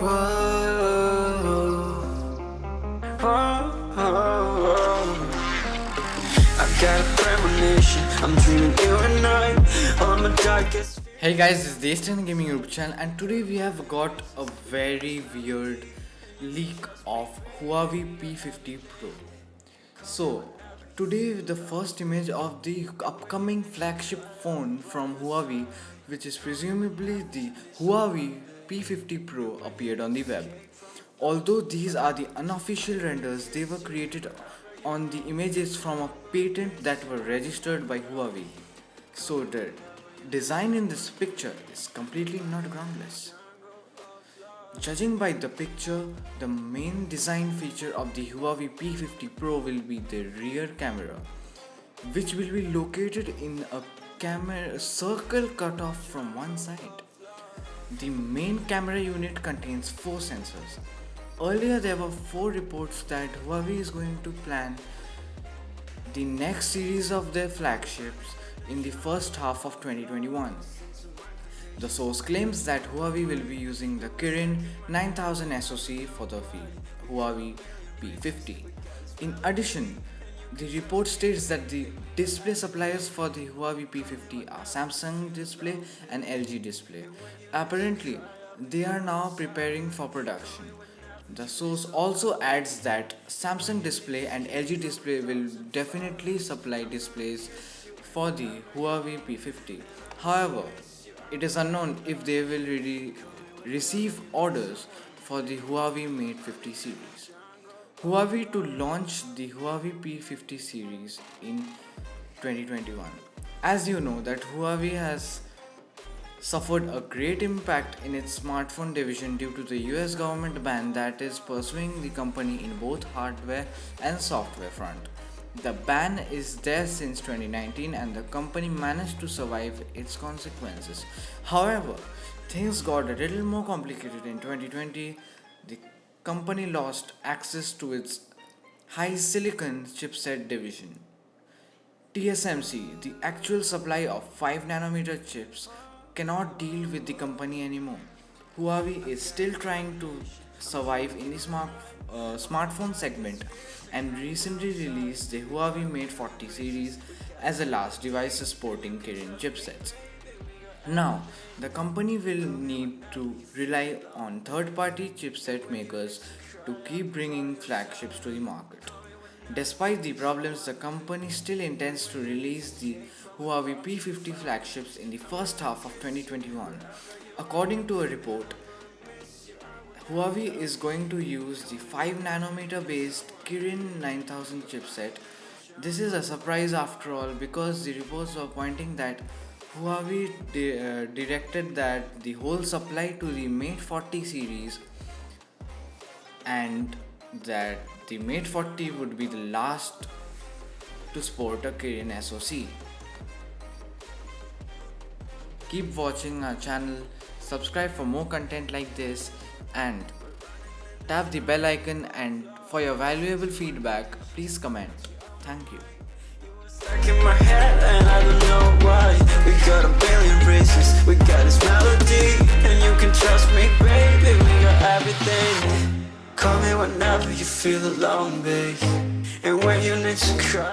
Whoa, whoa, whoa. I got a premonition, I'm dreaming you and I on my darkest. Hey guys, this is the Eastern Gaming YouTube channel, and today we have got a very weird leak of Huawei P50 Pro. So today the first image of the upcoming flagship phone from Huawei, which is presumably the Huawei P50 Pro, appeared on the web. Although these are the unofficial renders, they were created on the images from a patent that were registered by Huawei. So the design in this picture is completely not groundless. Judging by the picture, the main design feature of the Huawei P50 Pro will be the rear camera, which will be located in a camera circle cut off from one side. The main camera unit contains 4 sensors. Earlier there were 4 reports that Huawei is going to plan the next series of their flagships in the first half of 2021. The source claims that Huawei will be using the Kirin 9000 SoC for the Huawei P50. In addition, the report states that the display suppliers for the Huawei P50 are Samsung Display and LG Display. Apparently, they are now preparing for production. The source also adds that Samsung Display and LG Display will definitely supply displays for the Huawei P50. However, it is unknown if they will really receive orders for the Huawei Mate 50 series. Huawei to launch the Huawei P50 series in 2021. As you know that Huawei has suffered a great impact in its smartphone division due to the US government ban that is pursuing the company in both hardware and software front. The ban is there since 2019 and the company managed to survive its consequences. However, things got a little more complicated in 2020. The company lost access to its HiSilicon chipset division. TSMC, the actual supply of 5nm chips, cannot deal with the company anymore. Huawei is still trying to survive in the smartphone segment and recently released the Huawei Mate 40 series as the last device supporting Kirin chipsets. Now, the company will need to rely on third-party chipset makers to keep bringing flagships to the market. Despite the problems, the company still intends to release the Huawei P50 flagships in the first half of 2021. According to a report, Huawei is going to use the 5nm based Kirin 9000 chipset. This is a surprise after all because the reports were pointing that Huawei directed that the whole supply to the Mate 40 series and that the Mate 40 would be the last to sport a Kirin SoC. Keep watching our channel, subscribe for more content like this and tap the bell icon, and for your valuable feedback please comment. Thank you. Stuck in my head and I don't know why. We got a billion races, we got this melody, and you can trust me, baby, we got everything. Call me whenever you feel alone, babe, and when you need to cry.